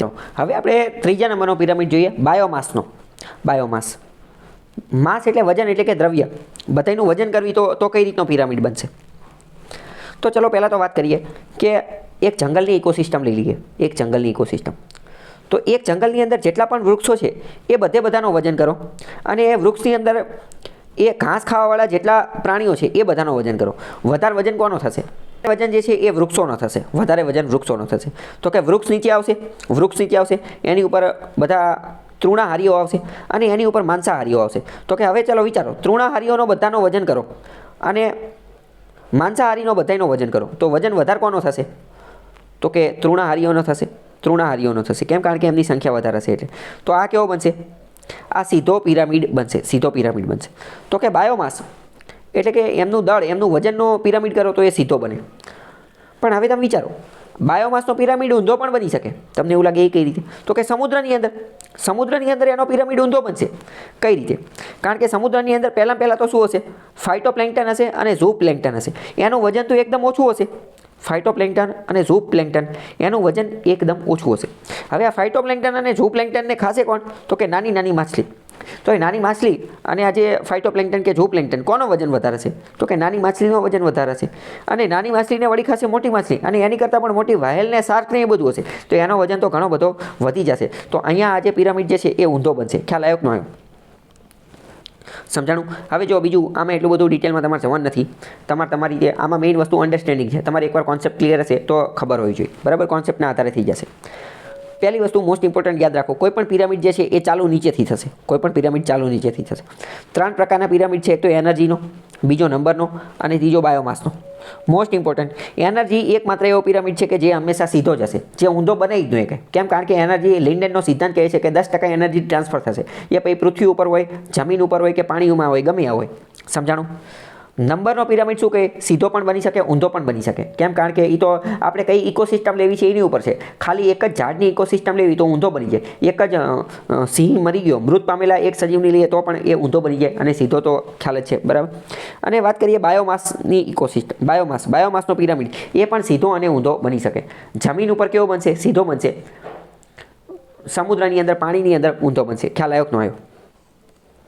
ચલો હવે આપણે ત્રીજા નંબરનો પિરામિડ જોઈએ બાયોમાસનો. બાયોમાસ માસ એટલે વજન એટલે કે દ્રવ્ય. બધાનું વજન કરવી તો કઈ રીતનો પિરામિડ બનશે? તો ચલો પહેલાં તો વાત કરીએ કે એક જંગલની ઇકોસિસ્ટમ લઈ લઈએ. એક જંગલની ઇકોસિસ્ટમ, તો એક જંગલની અંદર જેટલા પણ વૃક્ષો છે એ બધાનું વજન કરો અને એ વૃક્ષની અંદર એ ઘાસ ખાવાવાળા જેટલા પ્રાણીઓ છે એ બધાનો વજન કરો. વધારે વજન કોનો થશે? વજન જે છે એ વૃક્ષોનો થશે. વધારે વજન વૃક્ષોનો થશે. તો કે વૃક્ષ નીચે આવશે, એની ઉપર બધા તૃણાહારીઓ આવશે અને એની ઉપર માંસાહારીઓ આવશે. તો કે હવે ચાલો વિચારો, તૃણાહારીઓનો બધાનો વજન કરો અને માંસાહારીનો બધાનો વજન કરો, તો વજન વધારે કોનો થશે? તો કે તૃણાહારીઓનો થશે. કેમ? કારણ કે એમની સંખ્યા વધારે હશે એટલે. તો આ કેવો બનશે? આ સીધો પિરામિડ બનશે. તો કે બાયોમાસ એટલે કે એમનું દળ, એમનું વજનનો પિરામિડ કરો તો એ સીધો બને. પણ હવે તમે વિચારો, બાયોમાસનો પિરામિડ ઊંધો પણ બની શકે. તમને એવું લાગે એ કઈ રીતે? તો કે સમુદ્રની અંદર એનો પિરામિડ ઊંધો બનશે. કઈ રીતે? કારણ કે સમુદ્રની અંદર પહેલાં તો શું હશે? ફાઇટોપ્લેન્કટન હશે અને ઝૂપ્લેન્કટન હશે. એનું વજન તો એકદમ ઓછું હશે. ફાઇટોપ્લેન્કટન અને ઝૂપ્લેન્કટન એનું વજન એકદમ ઓછું હશે. હવે આ ફાઇટોપ્લેન્કટન અને ઝૂપ્લેન્કટનને ખાશે કોણ? તો કે નાની માછલી. તો એ નાની માછલી અને આ જે ફાઇટોપ્લેન્કટન કે ઝૂપ્લેન્કટન કોનો વજન વધારે છે? તો કે નાની માછલીનો વજન વધારે છે. અને નાની માછલીને વળી ખાશે મોટી માછલી અને એની કરતાં પણ મોટી વ્હેલ ને શાર્ક ને એ બધું હશે. તો એનો વજન તો ઘણો બધો વધી જશે. તો અહીંયા આ જે પિરામિડ જે છે એ ઊંધો બનશે. ખ્યાલ આવ્યો કે ન આવ્યો? સમજાણું? હવે જો બીજું આમાં એટલું બધું ડિટેલમાં તમારે જવાનું નથી. તમારી જે આમાં મેઇન વસ્તુ અન્ડરસ્ટેન્ડિંગ છે. તમારે એકવાર કોન્સેપ્ટ ક્લિયર હશે તો ખબર હોવી જોઈએ. બરાબર? કોન્સેપ્ટના આધારે થઈ જશે. પહેલી વસ્તુ મોસ્ટ ઇમ્પોર્ટન્ટ યાદ રાખો, કોઈ પણ પિરામિડ જે છે એ ચાલુ નીચેથી થશે. 3 પ્રકારના પિરામિડ છે. એક તો એનર્જીનો, બીજો નંબરનો અને ત્રીજો બાયોમાસનો. મોસ્ટ ઇમ્પોર્ટન્ટ એનર્જી એકમાત્ર એવો પિરામિડ છે કે જે હંમેશા સીધો જ હશે, જે ઊંધો બને જ નહીં. કેમ? કારણ કે એનર્જી લિન્ડેનનો સિદ્ધાંત કહે છે કે 10% એનર્જી ટ્રાન્સફર થશે. એ પછી પૃથ્વી ઉપર હોય, જમીન ઉપર હોય કે પાણીમાં હોય, ગમે ત્યાં હોય. સમજાણું? નંબરનો પિરામિડ શું કહે? સીધો પણ બની શકે, ઊંધો પણ બની શકે. કેમ? કારણ કે એ તો આપણે કઈ ઇકોસિસ્ટમ લેવી છે એની ઉપર છે. ખાલી એક જ ઝાડની ઇકોસિસ્ટમ લેવી તો ઊંધો બની જાય. એક જ સિંહ મરી ગયો, મૃત પામેલા એક સજીવની લઈએ તો પણ એ ઊંધો બની જાય અને સીધો તો ખ્યાલ જ છે. બરાબર? અને વાત કરીએ બાયોમાસની ઇકોસિસ્ટમ, બાયોમાસનો પિરામિડ એ પણ સીધો અને ઊંધો બની શકે. જમીન ઉપર કેવો બનશે? સીધો બનશે. સમુદ્રની અંદર, પાણીની અંદર ઊંધો બનશે. ખ્યાલ આવ્યો કે ન આવ્યો?